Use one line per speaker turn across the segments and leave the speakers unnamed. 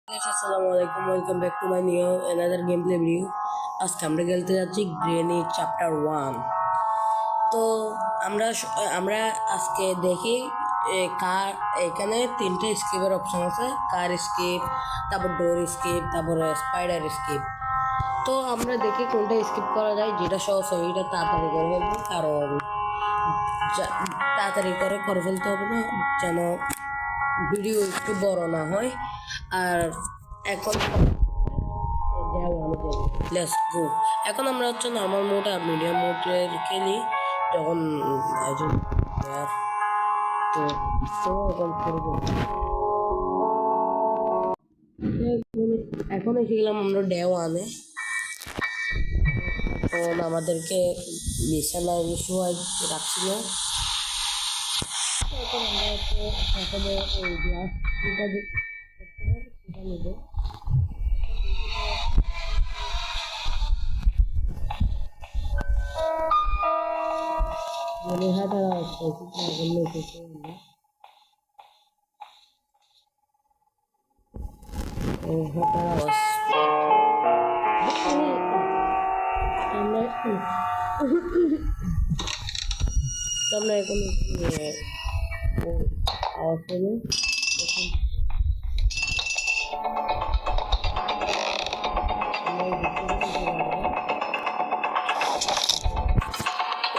Guys, Assalamualaikum. Welcome back to my new another gameplay video. আজকে আমরা খেলতে যাচ্ছি গ্রেনি চ্যাপ্টার 1। তো আমরা আজকে দেখি কার এখানে তিনটে স্কিপের অপশন আছে, কার স্কিপ, তারপর ডোর স্কিপ, তারপরে স্পাইডার স্কিপ। তো আমরা দেখি কোনটা স্কিপ করা যায়, যেটা সহজ হবে এটা তাড়াতাড়ি করে ফেলবো, কারণ তাড়াতাড়ি করে ফেলতে হবে না, যেন ভিডিও একটু বড় না হয়। আর এখন লেটস গো। এখন আমরা হচ্ছে নর্মাল মোড আর মিডিয়াম মোডের খেলি, যখন তো এখন এসে গেলাম আমরা ডে 1-এ। তখন আমাদেরকে বিছানায় শোয়াই রাখছিল। এখন আমরা প্রথমে এই গ্লাস নেব। মনে হয় তারা আমরা এখন আওয়াজ হবে।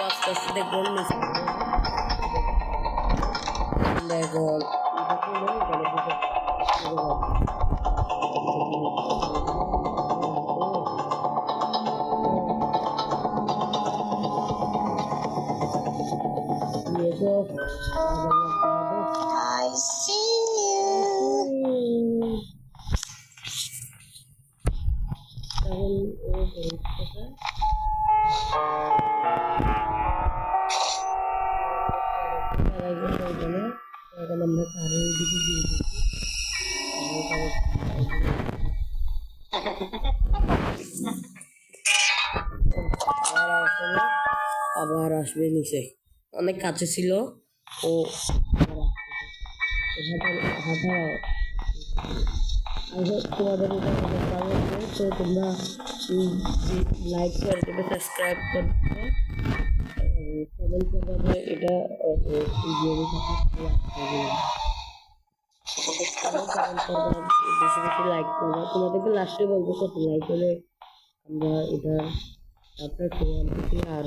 আস্তে আস্তে দেখবেন I see you. এখন আমরা কারের দিকে দিয়ে দিচ্ছি। আবার আসবে নিচে, অনেক কাছে ছিল ও। তোমাদের তো তোমরা লাইক করে দেবে, সাবস্ক্রাইব করবে, কমেন্ট করবে। এটা বেশি বেশি লাইক করবে। তোমাদেরকে লাস্টে বলবো কত লাইক হলে আমরা এটা আপনার আর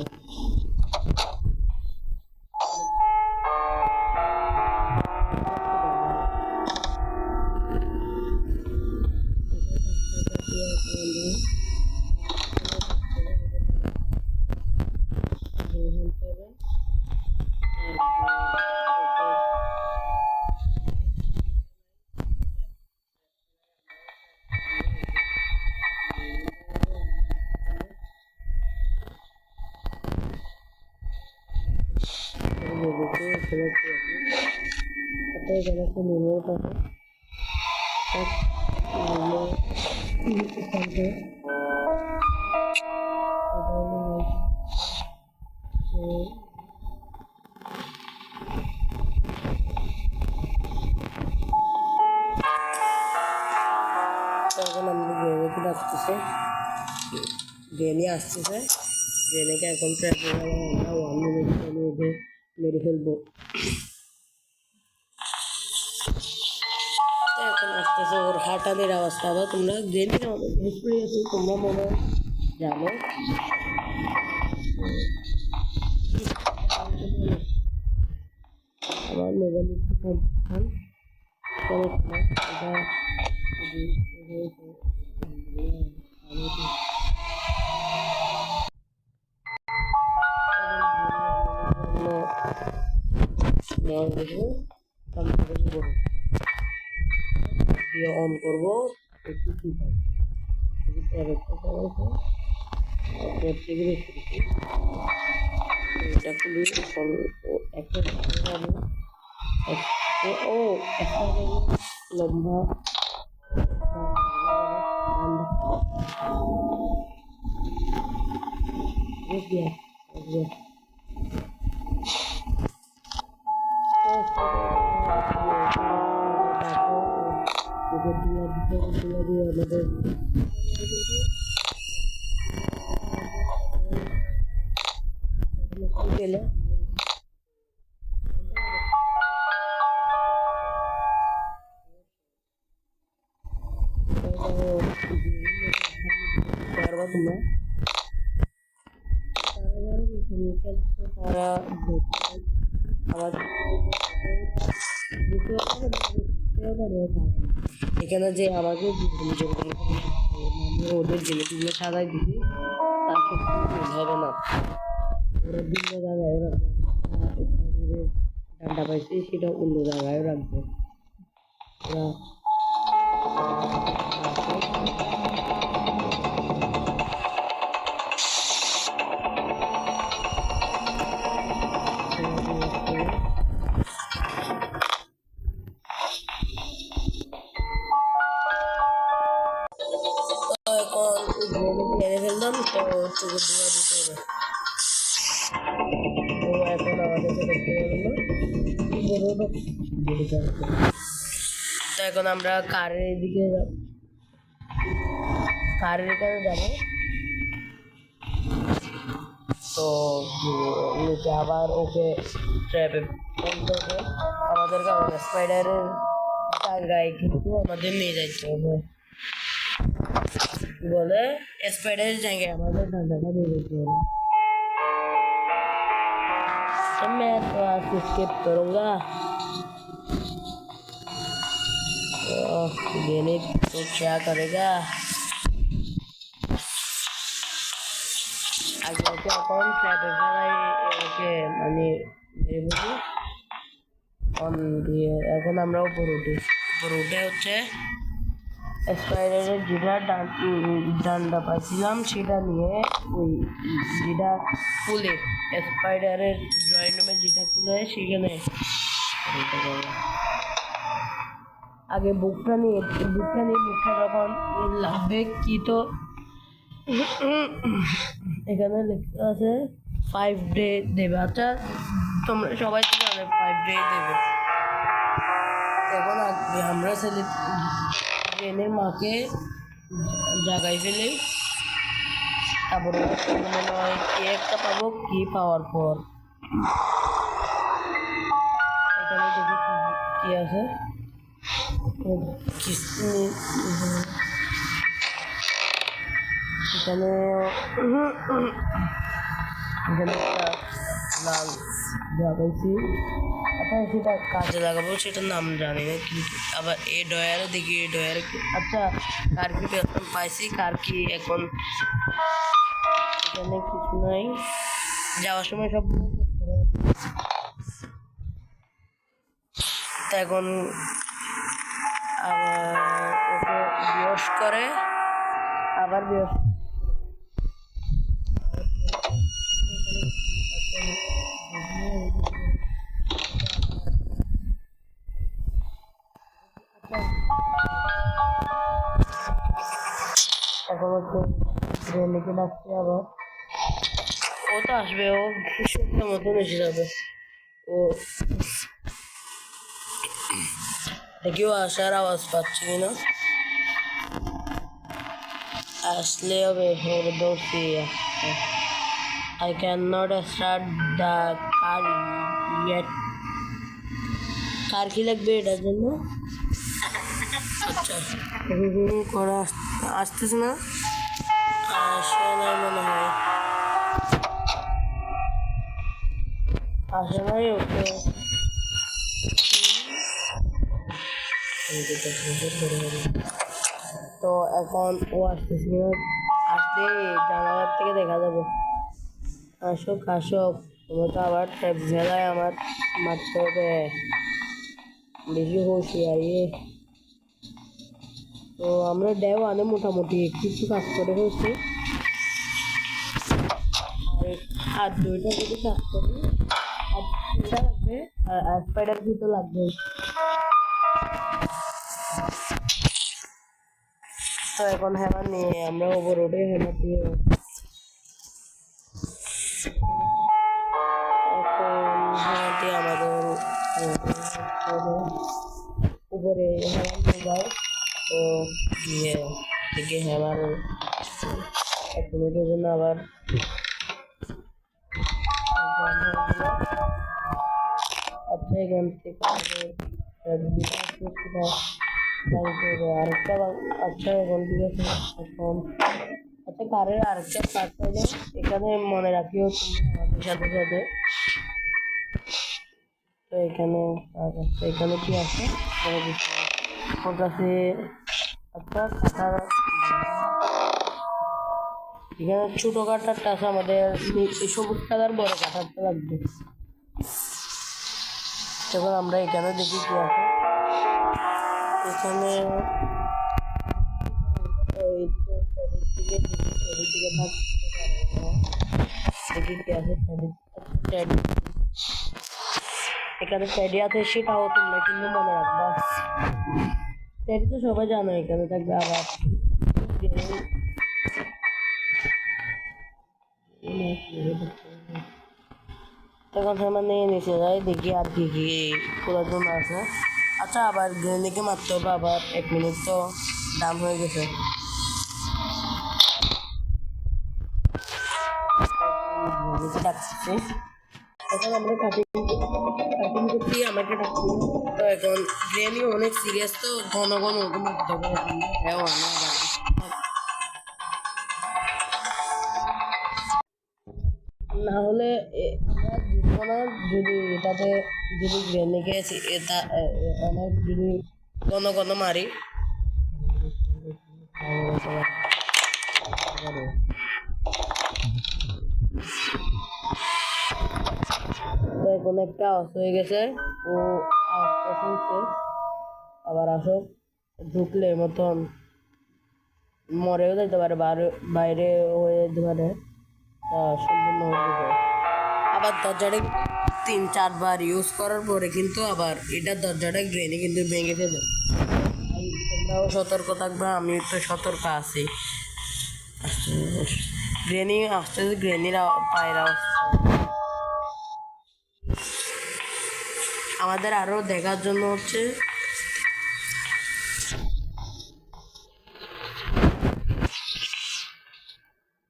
এখন আমরা গ্রেনেকে ডাকতেছে, গ্রেনে আসতেছে। গ্রেনেকে এখন আমরা 1 মিনিটের মধ্যে মেরে ফেলবো। এখন আসতেছে, ওর হাঁটানের আওয়াজ পাবা তোমরা। গ্রেনের অনেক হিস্ট্রি আছে, তোমরা মনে জানো। আমার মোবাইল খান অন করবো, একটু ঠিক আছে। এটা খুবই একটা ও একটা লম্বা দিয়ে আমাদের গেলে পারবা তোমরা তারা এখানে যে আমাকে ওদের জিনিসগুলো সাজাই দিবি তার সত্যি হবে না ওরা বিভিন্ন জায়গায় রাখবে ডান্ডা পাইছে সেটা অন্য জায়গায় রাখবে ওরা মেরে ফেললাম তো চোখে ধোয়া দিতে হবে তো এখন আমাদের দেখতে পারলো তো এখন আমরা কারের দিকে কারের এখানে যাবো তো নিচে আবার ওকে ট্র্যাপে ফেলতে হবে আমাদের কারণে স্পাইডারের জায়গায় কিন্তু আমাদের নিয়ে যাইতে হবে বলে स्पाइडर जाएंगे हमारे डांडा दे देते हैं तो मैं तो आज स्किप करूँगा देने तो क्या करेगा आगे क्या कौन सा बेचारा ये माने मेरे बुद्धि on দিয়ে এখন আমরা উপরে উঠে হচ্ছে স্পাইডারের যেটা ডান্ডা পাইছিলাম সেটা নিয়ে ওই যেটা খুলে স্পাইডারের ড্রয়িং রুমে যেটা খুলে সেখানে আগে বুকটা নিয়ে বুকটা যখন লাগবে কি তো এখানে লেখা আছে 5 ডে দেবে আচ্ছা তোমরা সবাই তো জানো 5 ডে দেবে এখন আমরা ট্রেনের মাকে জাগাই ফেলে তারপরে মনে হয় কি একটা পাবো কি পাওয়ার পর এখানে দেখি কি আছে এখানে একটা লাল জাগাইছি আচ্ছা সেটা কাজে লাগাবো সেটার নাম জানি না কিন্তু আবার এ ডয়ারে দেখি এ ডয়ারে আচ্ছা কার কি এখন পাইছি কার কি এখন এখানে কিছু নাই যাওয়ার সময় সব তা এখন আবার ওকে বিয়স করে আবার বিয়স এখন হচ্ছে ট্রেনকে ডাকছে আবার ও তো আসবে ও সত্যি মতন এসে যাবে ও দেখিও আসার আওয়াজ পাচ্ছি না আসলে হবে ওর দৌড়ছি I cannot start the car yet কার কি লাগবে এটার জন্য আচ্ছা করা আসতেছে না আসে না মনে হয় আসে নাই ওকে তো এখন ও আসতেছে না আসলে জানালার থেকে দেখা যাবে আসো তোমার তো আবার ট্র্যাপ ভেলায় আমার মারতে হবে বেশি হুঁশিয়ারি তো আমরা ডেও আনে মোটামুটি কিছু কাজ করে হয়েছি আর দুইটা যদি কাজ করি আর দুইটা লাগবে আর স্পাইডার তো লাগবে তো এখন হ্যামার নিয়ে আমরা ওভাররোডে হ্যামার দিয়ে আমাদের উপরে হ্যামার নিয়ে যায় তো গিয়ে দেখি হ্যামার 1 মিনিটের জন্য আবার আচ্ছা এখান থেকে আরেকটা আচ্ছা এখন ঠিক আছে এখন আচ্ছা কারের আরেকটা পার্ট পাইলে এখানে মনে রাখিও তুমি আমাদের সাথে সাথে। তো এখানে আচ্ছা এখানে কি আছে ওর কাছে আচ্ছা কাটার এখানে ছোট কাটারটা আছে আমাদের সবুজ কালার বড় কাটারটা লাগবে। তখন আমরা এখানে দেখি কি আছে এখানে এখানে স্যাডি আছে সেটাও তোমরা কিন্তু মনে রাখবা। স্যাডি তো সবাই জানো এখানে থাকবে আবার তখন আমার নিয়ে নিচে যাই দেখি আর কি কি খোলার জন্য আছে। আচ্ছা আবার গ্রেনিকে মারতে হবে আবার 1 মিনিট তো দাম হয়ে গেছে। ডাকছি এখন আমরা কাটিং করছি আমাকে ডাকছি। তো এখন গ্রেনি অনেক সিরিয়াস তো ঘন ঘন ওকে মারতে হবে হ্যাঁ আবার না হলে আমরা জিতবো না যদি এটাতে যদি গ্রেনিকে এটা অনেক যদি ঘন ঘন মারি। তো এখন একটা আওয়াজ হয়ে গেছে ও আওয়াজটা শুনছে আবার আসো ঢুকলে মতন মরেও যেতে পারে বাইরে হয়ে যেতে পারে সম্পূর্ণ হয়ে যেতে পারে। আবার দরজাটা 3-4 বার ইউজ করার পরে কিন্তু আবার এটা দরজাটা গ্রেনি কিন্তু ভেঙে ফেলে। তোমরাও সতর্ক থাকবে আমি তো সতর্ক আছি। গ্রেনি আস্তে গ্রেনির পায়ের অবস্থা আমাদের আরো দেখার জন্য হচ্ছে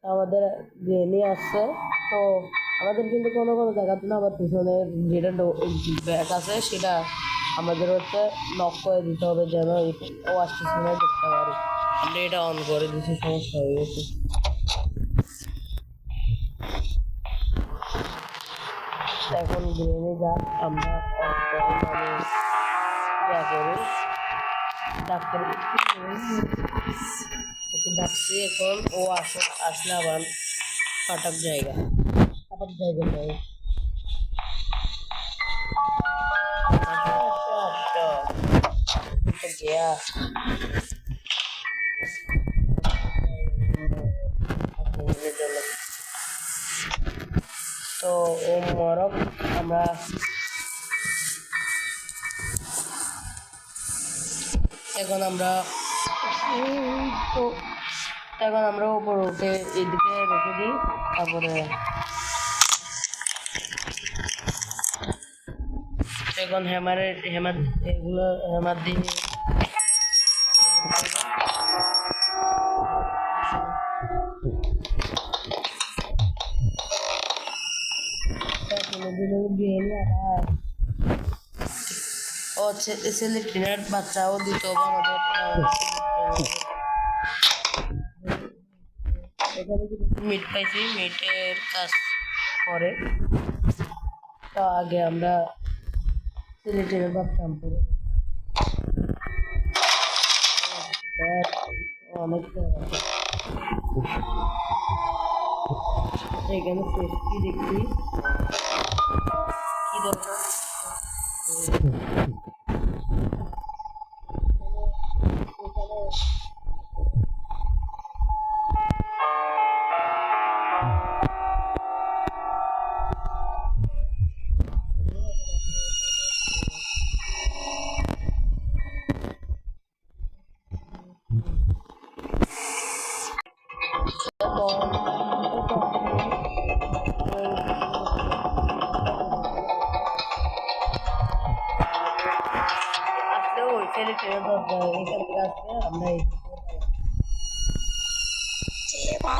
আমাদের গ্রেনি আসছে। তো আমাদের কিন্তু কোনো কোনো দেখাতে না আবার পিছনে যেটা ব্যাগ আছে সেটা আমাদের হচ্ছে লক করে দিতে হবে যেন ও আসতে সময় দেখতে পারি। আমরা এটা অন করে দিচ্ছি সমস্যা হয়ে গেছে। এখন গ্রেনে যাক আমরা ডাক্তার ডাকছি এখন ও আসলে আবার কাটার জায়গা নেই। গিয়া তো ও মরক আমরা এখন আমরা উপর উঠে এদিকে রেখে দিই তারপরে এখন হ্যামার এগুলো হ্যামার দিয়ে ও ছেলে বাচ্চাও দিতে হবে আমাদের। এখানে মিট পাইছি মিটের কাজ করে তো আগে আমরা ছেলে ভাবতাম অনেকটা এখানে সেফটি দেখছি কি দরকার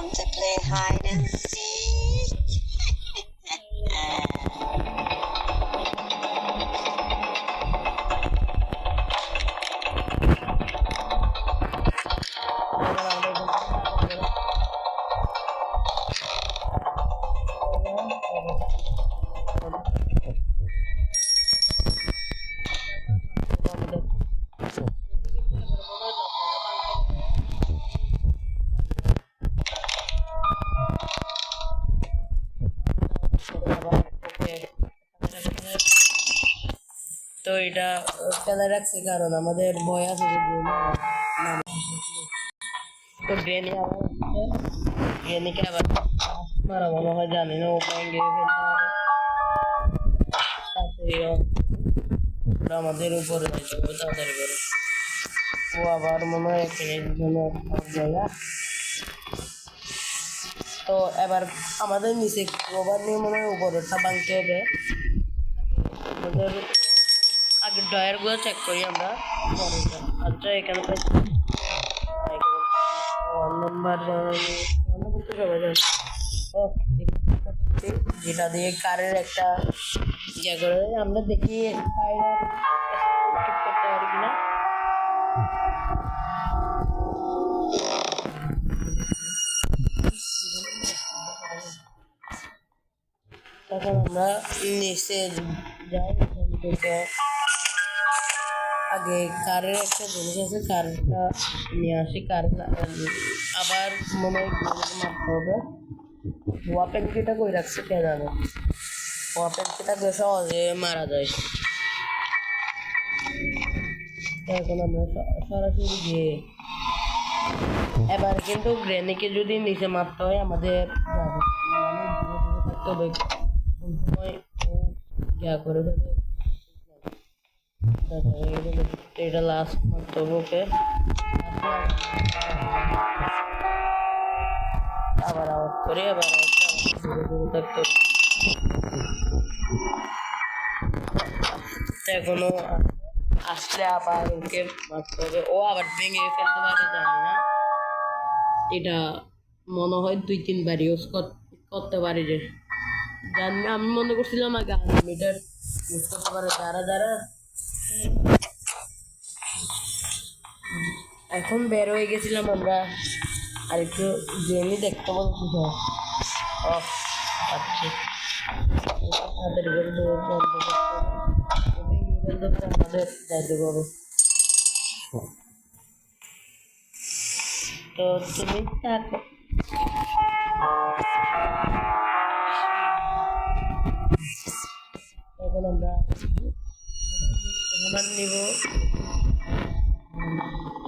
Want to play hide and seek?
তো এটা ফেলে রাখছি কারণ আমাদের ভয় আছে যে তো ড্রেনে আবার ড্রেনিকে আবার মারা মনে হয় জানি না ও ভেঙে ফেলতে পারে তাড়াতাড়ি ওরা আমাদের উপরে যাইতে হবে তাড়াতাড়ি করে ও আবার মনে হয় এখানে জায়গা তো এবার আমাদের নিচে ওভার নিয়ে মনে হয় উপরেরটা ভাঙতে হবে আমাদের আগে ডয়ারগুলো চেক করি আমরা আচ্ছা এখানে ওয়ান নাম্বার তো সবাই জানে ও যেটা দিয়ে কারের একটা ইয়ে করে আমরা দেখি করতে পারি কিনা তখন আমরা নিচে যাই এখান থেকে আগে কারের একটা জিনিস আছে কারেন্টটা নিয়ে আসি কারেন্ট আবার মনে হয় মারতে হবে ওয়া পেন্সিলটা কই রাখছে কে জানে ওয়া পেন্সিলটা সহজে মারা যায় এখন আমরা সরাসরি গিয়ে এবার কিন্তু গ্রেনিকে যদি নিচে মারতে হয় আমাদের থাকতে হবে কোন সময় ও ইয়া করে ফেলে এটা লাস্ট মারতে হবে ওকে আবার আওয়াজ করে আবার থাকতে হবে এখনো আসলে আবার ওকে মারতে হবে ও আবার ভেঙে ফেলতে পারে জানি না এটা মনে হয় 2-3 বার ইউজ করতে পারি যে জানি না আমি মনে করছিলাম আগে আনলিমিটেড ইউজ করতে পারে যারা যারা এখন বের হয়ে গেছিলাম আমরা আর একটু জেনে দেখতে বলছি পাচ্ছি তাদের আমাদের যাইতে হবে তো তুমি থাকো এখন আমরা নিব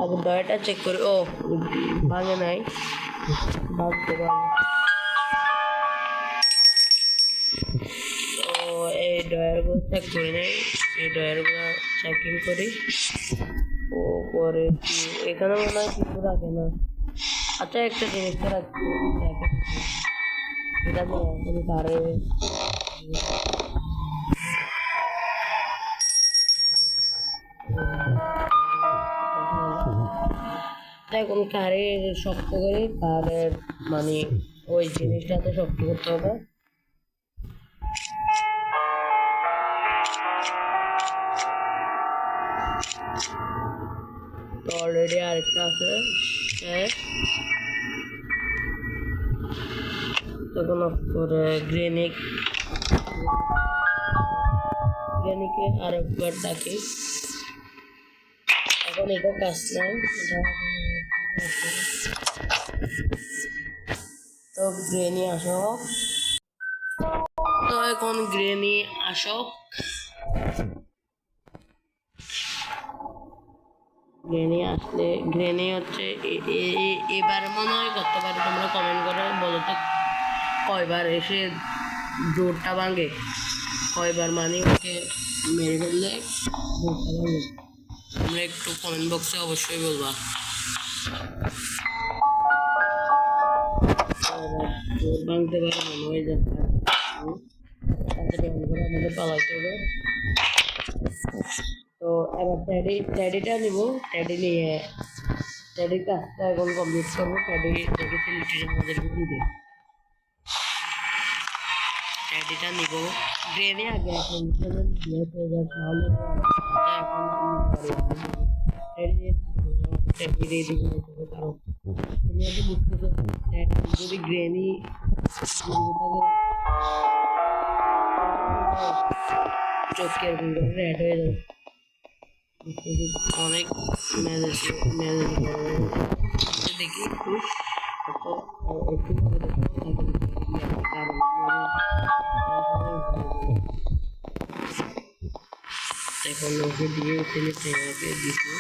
আগে দয়াটা চেক করি ও ভাঙে নাই ভাঙতে পারবো তো এই ডয়ারগুলো চেক করি নাই এই ডয়ারগুলো চেকিং করি ও পরে এখানে মনে হয় কিছু রাখে না আচ্ছা একটা জিনিস তো রাখছি এটা নিয়ে এখন কারে এখন কারে শক্ত করে কারের মানে ওই জিনিসটাতে শক্ত করতে হবে তো অলরেডি আরেকটা আছে তখন করে গ্রেনিকে আরেকবার ডাকি এখন এটা কাজ নাই তো গ্রেনি আসো তো এখন গ্রেনি আসো গ্রেনি আসলে গ্রেনি হচ্ছে এবার মনে হয় করতে পারে তোমরা কমেন্ট করে বলো তো কয়বার এসে জোরটা ভাঙে কয়বার মানে ওকে মেরে ফেললে জোরটা ভাঙে তোমরা একটু কমেন্ট বক্সে অবশ্যই বলবা জোর ভাঙতে পারে মনে হয় যে আমাদের পালাইতে হবে তো এবার ট্যাডিটা নিব ট্যাডি নিয়ে টেডির কাজটা এখন কমপ্লিট করবো। টেডি দেখেছি আমাদেরকে দিবে, টেডিটা নিব। গ্রেনে আগে এখন ব্লেস হয়ে যায় তাহলে এখন টেডি দিয়ে দিবে। কারণ তুমি হয়তো বুঝতেছো যদি গ্রেনি চোখের রেড হয়ে যাবে। অনেক ম্যানেজ দেখি একটু এখন ওকে দিয়ে ফেলে ওকে দিচ্ছি।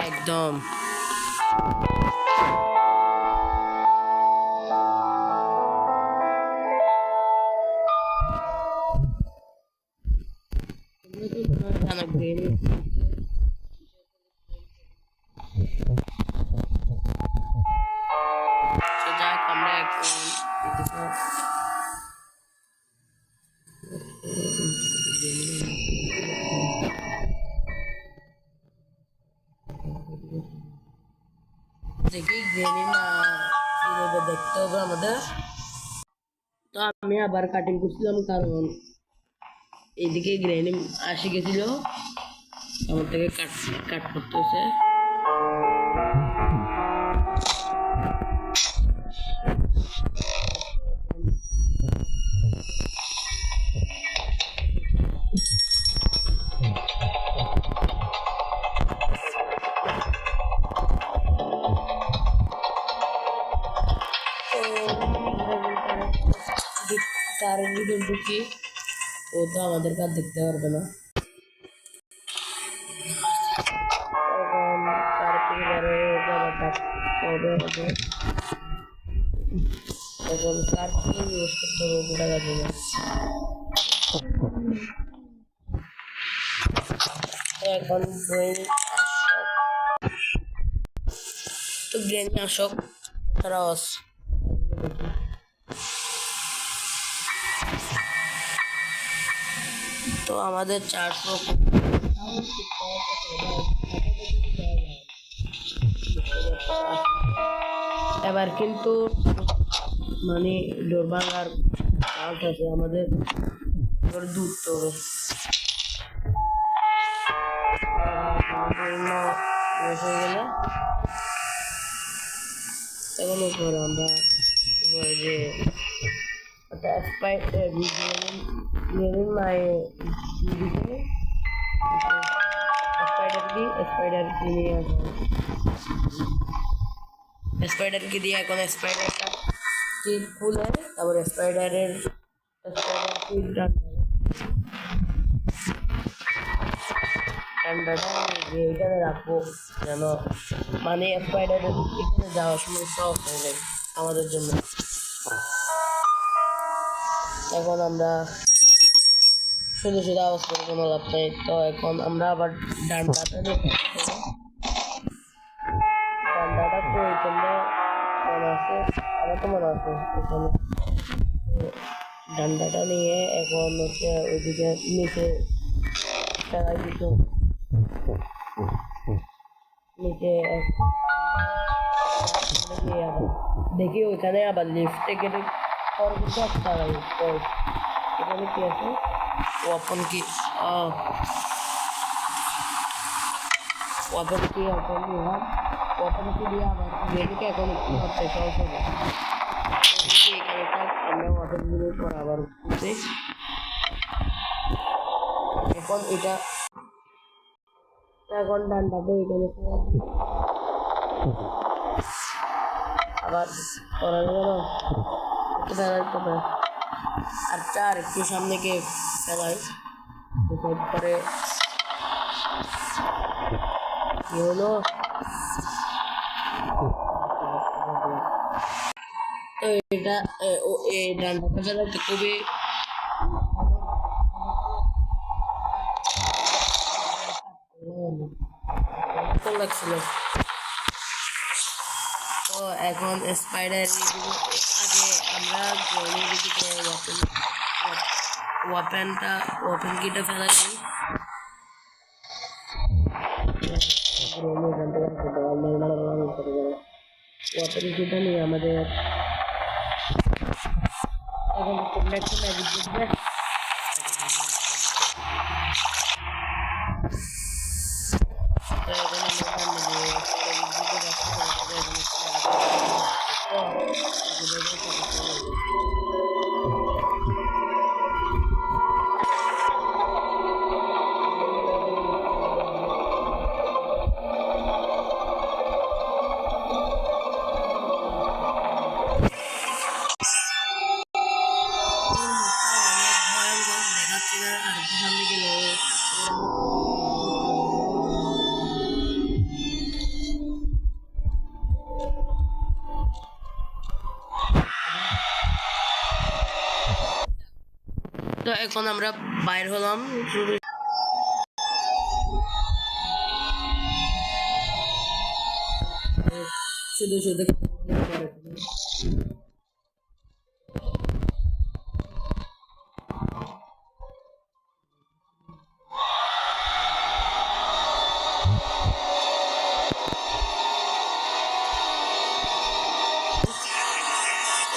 একদম যাক আমরা এখন দেখি গ্রেনি না কিভাবে দেখতে হবে আমাদের। তো আমি আবার কাটিং করছিলাম কারণ এইদিকে গ্রেনি আসে গেছিল, আমার থেকে কাট করতে হয়েছে। কারেন্ট যদি ঢুকি ও তো আমাদের কাজ দেখতে পারবে না। এখন তার থেকে এখন কার থেকে ইউজ করতে হবে গোটা যাবে না। এখন ব্রেন আসক, তো ব্রেন আসক রস তো আমাদের 400 এবার কিন্তু মানে ডোর ভাঙার চান্স আছে, আমাদের দূরতে হবে। হয়ে গেলে তখন উপরে আমরা উপরে যে স্পাইডারকে দিয়ে এখন স্পাইডারটা খুলে তারপরে স্পাইডারের ডান্ডাটা এখানে রাখবো যেন মানে স্পাইডারের এখানে যাওয়ার সময় সব হয়ে যায় আমাদের জন্য। এখন আমরা শুধু শুধু আওয়াজ করে কোনো লাভ নেই। তো এখন আমরা আবার ডান্ডাটা কই তোমরা মনে আছে, আমার তো মনে আছে এখানে। ডান্ডাটা নিয়ে এখন হচ্ছে ওইদিকে নিচে ফেলাই দিত, নিচে দেখি ওইখানে আবার লিফট থেকে এখানে কি আছে ওপেন কি ওপেন কি ওপেন কি দিয়ে আবার মেয়েকে এখন একটু করতে সহজ হবে। এখানে থাক আমরা ওপেনগুলো পর আবার করতে এখন এটা এখন ডান্ডাতে এখানে আবার করা গেল ফেলাই আর চার একটু সামনে গিয়ে ফেলাই পরে কি হলো। তো এটা এই ডান্ডাটা ফেলাতে খুবই লাগছিল। তো এখন স্পাইডার আগে আমরা ওপেন কিটা ফেলা দিই। ওপেন কিটা নিয়ে আমাদের এখন তোমরা একটু ম্যাজিক দেখবে। তো এখন আমরা সামনে দিয়ে তো এখন আমরা বাইর হলাম। শুধু শুধু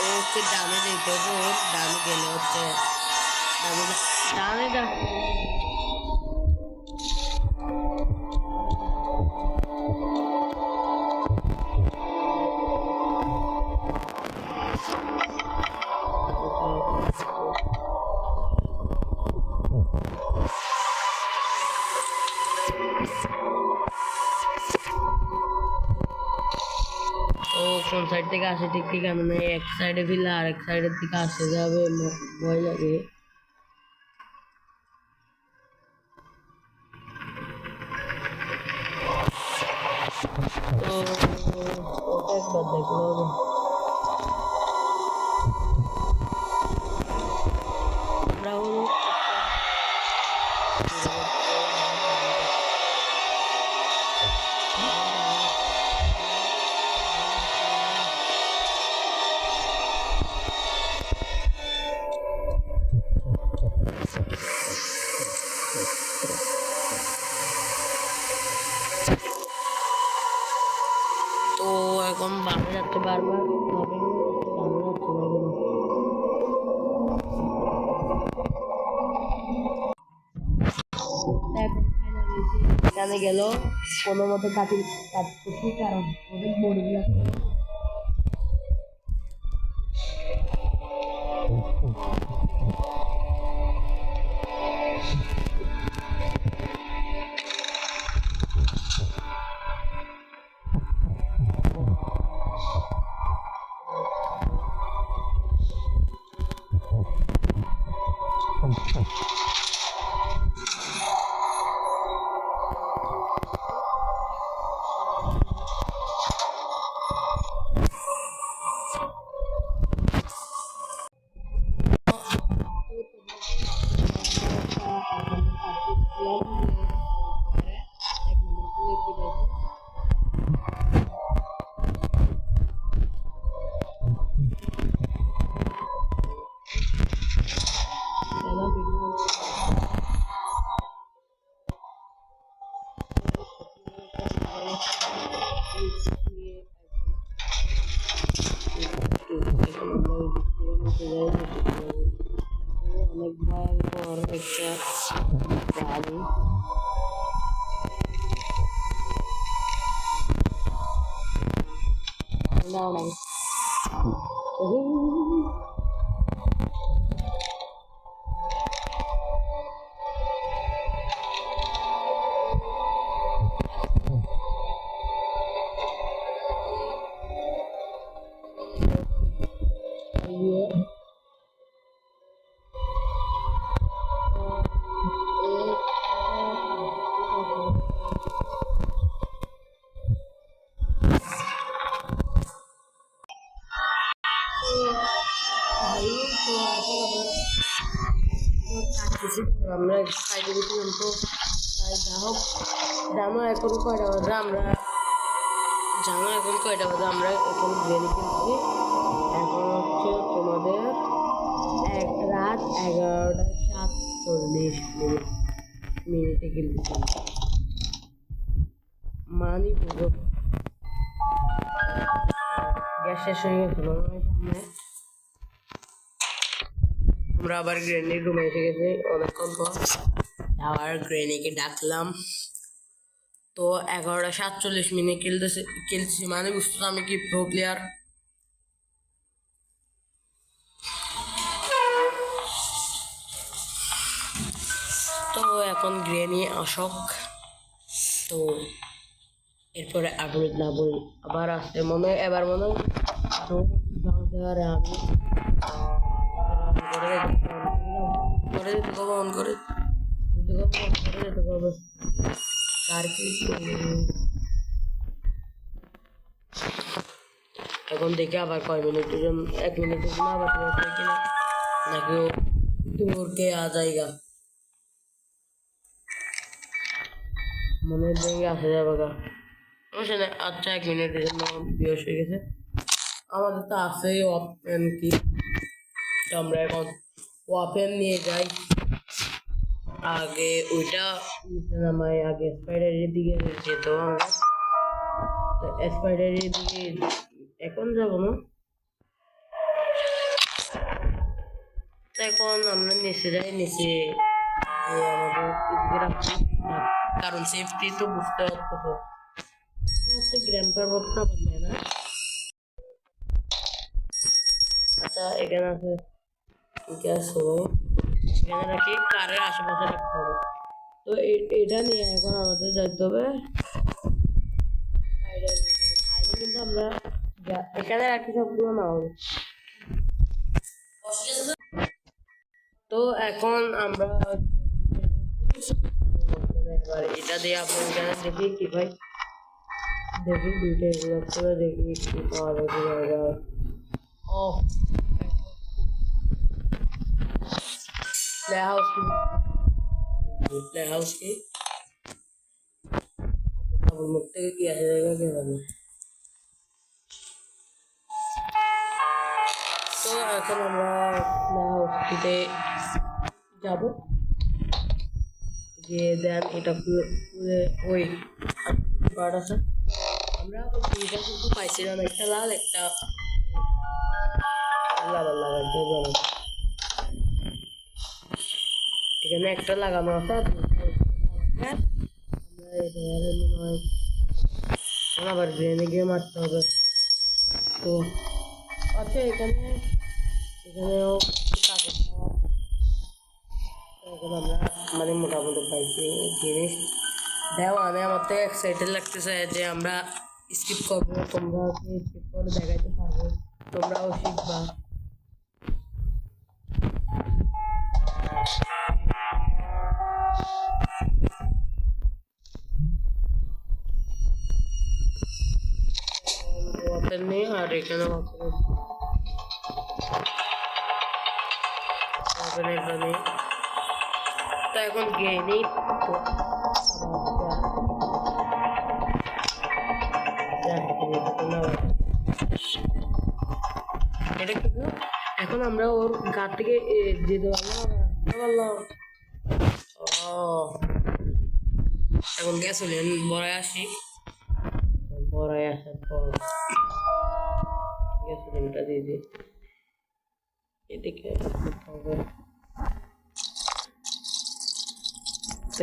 ওকে ডানে যেতে হবে। ডানে গেলে হচ্ছে ডানে ডানে ও কোন সাইড থেকে আসে ঠিক ঠিকানা নেই। এক সাইডে ফিরলে আরেক সাইডের দিকে আসতে যাবে, ভয় লাগে। তো ওটা একবার দেখলে হবে। আমরা হলো তো এখন বামে যাচ্ছে বারবার, বামে যাচ্ছে না এখানে গেল কোনো মতে কাটতে কারণ ওদের বড়ি অনেক ভয়ঙ্কর একটা প্রাণী। আমরা সাইডে বেশি তো তাই যা হোক জানো এখন কয়টা বাজে আমরা এখন বেরিয়ে কিনছি। এখন হচ্ছে তোমাদের রাত 11:07 মিনিটে খেলতে মানি পুরো গ্যাস শেষ হয়ে গেছিল সামনে। আমরা আবার গ্রেনির রুমে এসে গেছি অনেকক্ষণ পর। আবার গ্রেনিকে ডাকলাম, তো 11:47 খেলছি, মানে বুঝতো আমি কি প্রো প্লেয়ার। তো এখন গ্রেনি আসক, তো এরপরে আপডেট না বলি আবার আসতে মনে হয়, এবার মনে হয় তো ভাঙতে পারে। আমি করে দিতে কবে অন করে দিতে কবে কার কি এখন দেখি আবার কয় মিনিটের জন্য, 1 মিনিটের জন্য আবার কিনা নাকি ও তোরকে আ যায়গা মনে ভেঙে আসে যাবে গা। আচ্ছা 1 মিনিটের জন্য বিয়স হয়ে গেছে। আমাদের তো আছেই ওপেন কি, তো আমরা এখন ওপেন নিয়ে যাই। আগে ওইটা নামাই, আগে স্পাইডারের দিকে যেত আমরা, তো স্পাইডারের দিকে এখন যাবো না। তো এখন আমরা নিচে যাই, নিচে আমাদের এদিকে রাখছি না, কারণ সেফটি তো বুঝতে পারতেছো। হচ্ছে গ্র্যাম্পার বক্সটা বদলে না। আচ্ছা এখানে আছে গ্যাস হলো, এখানে রাখি, কারের আশেপাশে রাখতে হবে। তো এটা নিয়ে এখন আমাদের যাইতে হবে আইডি, কিন্তু আমরা এখানে রাখি সবগুলো না হবে। তো এখন আমরা এবার এটা দিয়ে আপনার এখানে দেখি কি ভাই, দেখি দুইটা এগুলো করে দেখি কি পাওয়া যায়। ও প্লে হাউস কি মুখ থেকে কি আসে জায়গা কে জানে। তো এখন আমরা প্লে হাউসটিতে যাবো, গিয়ে দেন এটা খুলে ওই পার্ট আছে। আমরা দুইটা কিন্তু পাইছিলাম, একটা লাল একটা লাগাইতে হবে। এখানে একটা লাগানো আছে, মনে হয় আবার গ্রেনে গিয়ে মারতে হবে। তো আচ্ছা এখানেও কাগজ, এখন আমরা মানে মোটামুটি পাইছি জিনিস। দেওয়ানে আমার তো এক্সাইটেড লাগতেছে যে আমরা স্কিপ করবো, তোমরা স্কিপ করে দেখাইতে পারবো, তোমরাও শিখবা। ওপেন নেই, আর এখানে ওপেন এটা নেই। তো এখন গিয়ে নেই, তো এটা কিন্তু এখন আমরা ওর গা থেকে যেতে পারলাম। ও এখন গ্যাসোলিন ভরায় আসি, ভরায় আসার পর গ্যাসোলিনটা দিয়ে দিই এদিকে হবে,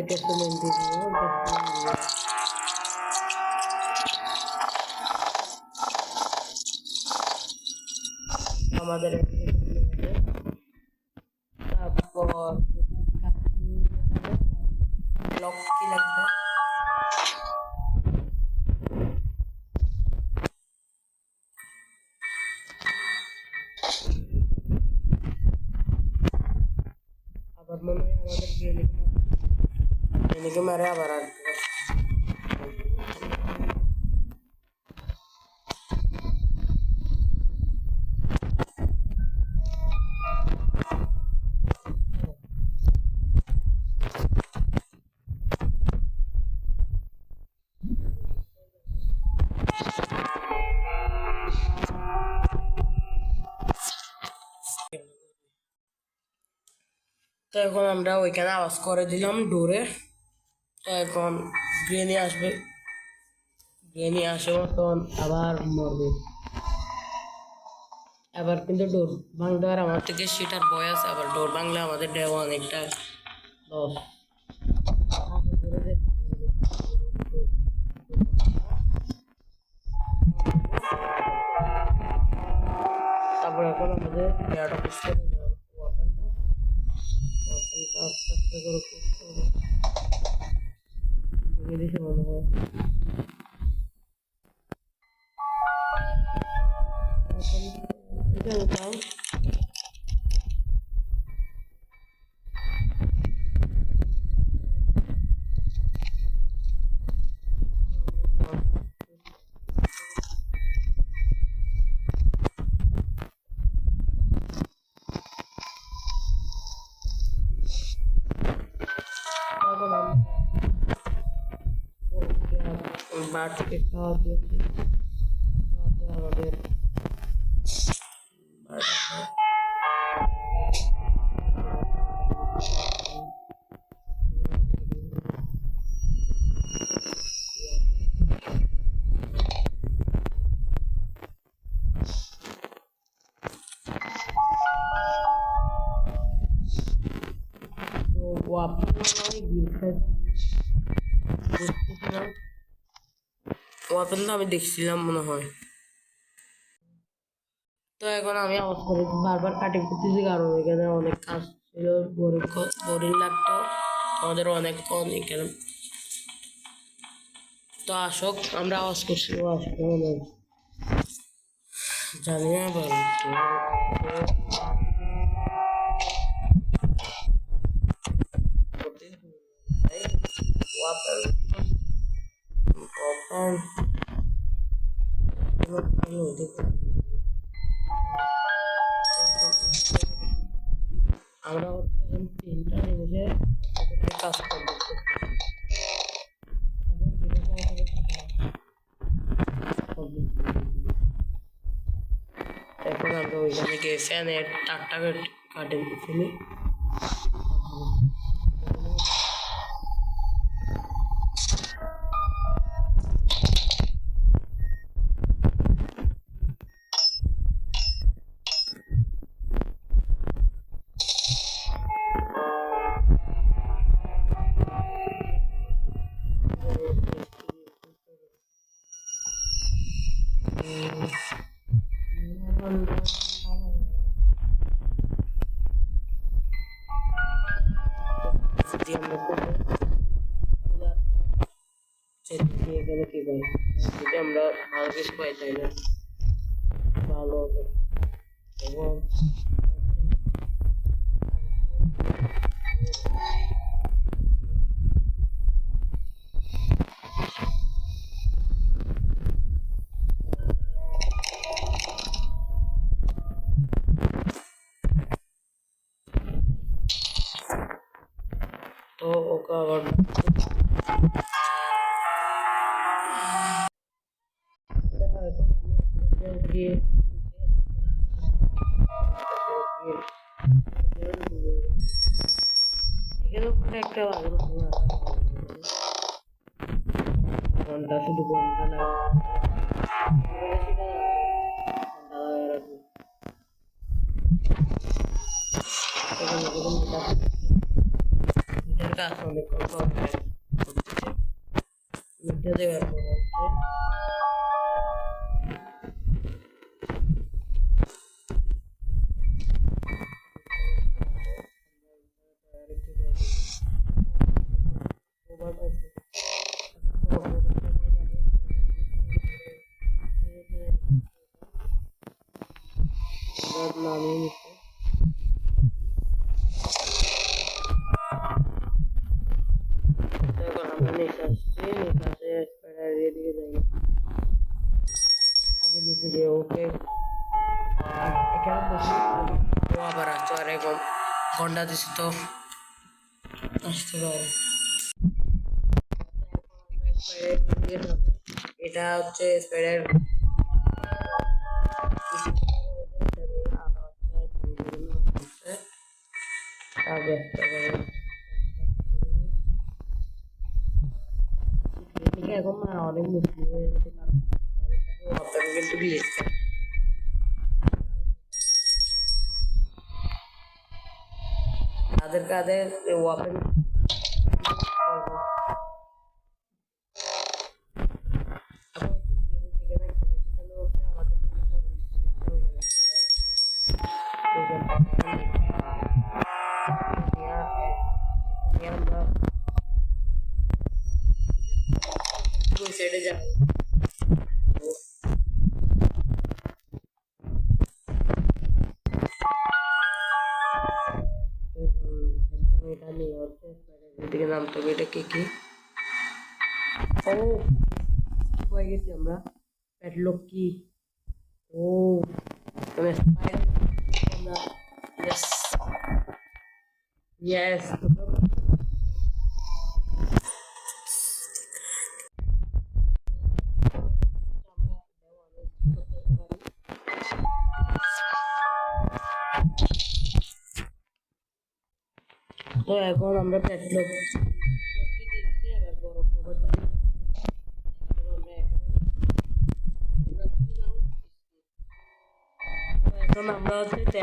গ্যাসোলিন দিয়ে দিব, গ্যাসোলিন দিয়ে আমাদের তারপর লক কি লাগবে, আবার মনে হয় আমাদের গ্রেনেকে মারে আবার আর তো এখন আমরা ওইখানে আওয়াজ করে দিলাম ডোরে। তো এখন গ্রেনি আসবে, গ্রেনি আসে তখন আবার মরবে। আবার কিন্তু ডোর ভাঙতে আর আমার থেকে সেটার ভয় আছে, আবার ডোর ভাঙলে আমাদের দেওয়া অনেকটা লস। তারপর এখন আমাদের পেয়ারটা পুষতে হবে, ওয়াপেনটা আস্তে আস্তে করে পুষতে হবে। দেখে মনে হয় এটা উঠাও। বাড়িতে খাওয়া দিয়ে আমাদের তো ওয়াপেন ওয়াপেন তো আমি দেখছিলাম মনে হয়। তো এখন আমি আওয়াজ করে বারবার কাটিং করতেছি, কারণ এখানে অনেক কাজ ছিল, বোরিং লাগতো আমাদের অনেকক্ষণ এখানে। তো আসক, আমরা আওয়াজ করছি, ও আসবে না জানি না আবার। আমরা তিনটা নিমেষে কাজ করবো। এখন আমরা ওইখানে গিয়ে ফ্যানের তারটা কাটে ফেলি। এখানে কি পাই, যদি আমরা ভালো কিছু পাই তাইলে ভালো হবে। এবং তো ওকে আবার গিয়ে এখানে একটা ঘন্টা, শুধু ঘন্টা না কাজ অনেকক্ষণ করতেছে। মিটে দেওয়ার পর হচ্ছে নামিয়ে নিচ্ছে। এখন আমরা নিচে আসছি, নিচে আসে স্পাইডারের দিকে যাই। আগে নিচে গিয়ে ওকে এখানে বসে ও আবার আসতো, আর এখন ঘন্টা দিছি তো আসতে পারে। এটা হচ্ছে স্পাইডার আগে এখন মারা অনেক মুশকিল হয়ে গেছে, কারণ ওপেন কিন্তু দিয়েছে। তাদের ওপেন সাইডে যাই। এটা নিয়ে হচ্ছে এদিকে নামতে হবে। এটা কি ও হয়ে গেছি আমরা। প্যাডলক কি? ও মানে আমরা ইয়েস ইয়েস। তো এখন আমরা প্যাডলক বড় খবর এখন আমরা হচ্ছে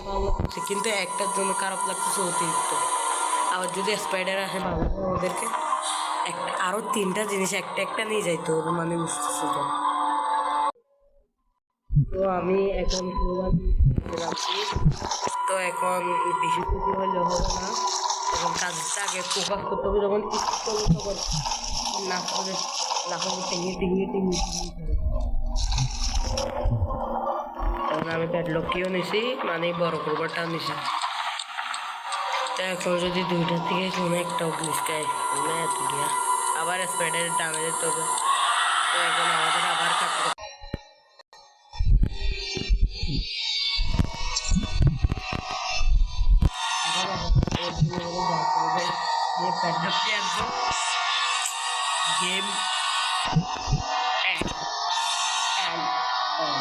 ভালো লাগছে, কিন্তু একটার জন্য খারাপ লাগতেছে অতিরিক্ত। আবার যদি স্পাইডার আসে ভালো ওদেরকে একটা আরো 3টা জিনিস একটা একটা নিয়ে যাইতো, মানে বুঝতেছি। তো আমি এখন তো এখন বেশি খুশি হলে হবে না, এখন কাজটা আগে ফোকাস করতে হবে। যখন তখন না করে না করে টিঙিয়ে তখন আমি প্যাডলকটিও নিছি, মানে বড় করবারটাও নিছি। তো এখন যদি 2টার থেকে কোনো একটা গ্লিসকায় এত গিয়া আবার স্পাইডারের টানে যেতে হবে। তো এখন আমাদের আবার কাটতে गेम एंड ऑन।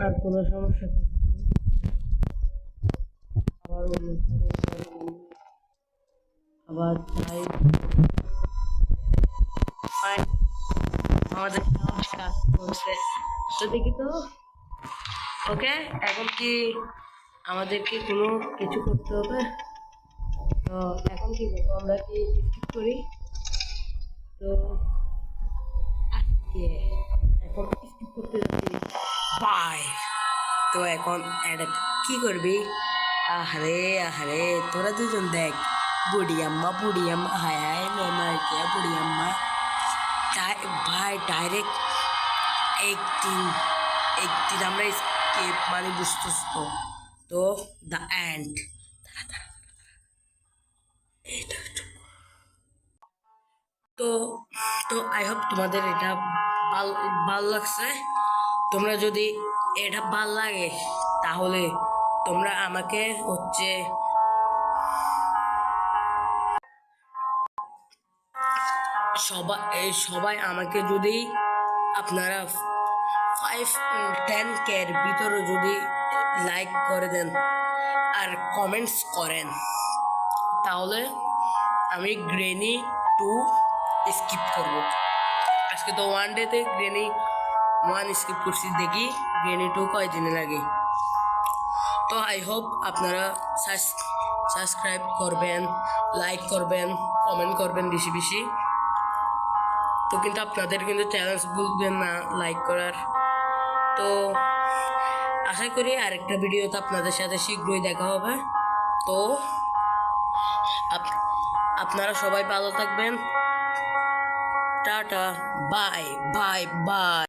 আর কোনো সমস্যা আবার আবার চাই আমাদের কাজ করছে। তো দেখি তো ওকে, এখন কি আমাদেরকে কোনো কিছু করতে হবে? তো এখন কি করবো, আমরা কি স্কিপ করি? তো আজকে এখন স্কিপ করতে যাচ্ছি বাই। তো এখন এটা কি করবি? আহারে আহারে তোরা দুজন দেখ, বুড়ি আম্মা হায় হায় মামার কে বুড়ি আম্মা ভাই ডাইরেক্ট 18 আমরা স্কেপ মানে বুঝতেছ তো। তো দ্য এন্ড। তো তো আই হোপ তোমাদের এটা ভালো লাগছে। তোমরা যদি এটা ভাল লাগে তাহলে তোমরা আমাকে হচ্ছে সবাই আমাকে যদি আপনারা 5-10 এর ভিতরে যদি লাইক করে দেন আর কমেন্টস করেন, তাহলে আমি গ্রেনি 2 স্কিপ করব। আজকে তো 1 ডেতে গ্রেনি 1 স্কিপ করছি, দেখি গ্রেনি 2 কয়দিনে লাগে। তো আই হোপ আপনারা সাবস্ক্রাইব করবেন, লাইক করবেন, কমেন্ট করবেন বেশি বেশি। তো কিন্তু আপনাদের কিন্তু চ্যালেঞ্জ ভুলবেন না লাইক করার। তো আশা করি আরেকটা ভিডিওতে আপনাদের সাথে শীঘ্রই দেখা হবে। তো আপনারা সবাই ভালো থাকবেন। Tata, bye bye bye.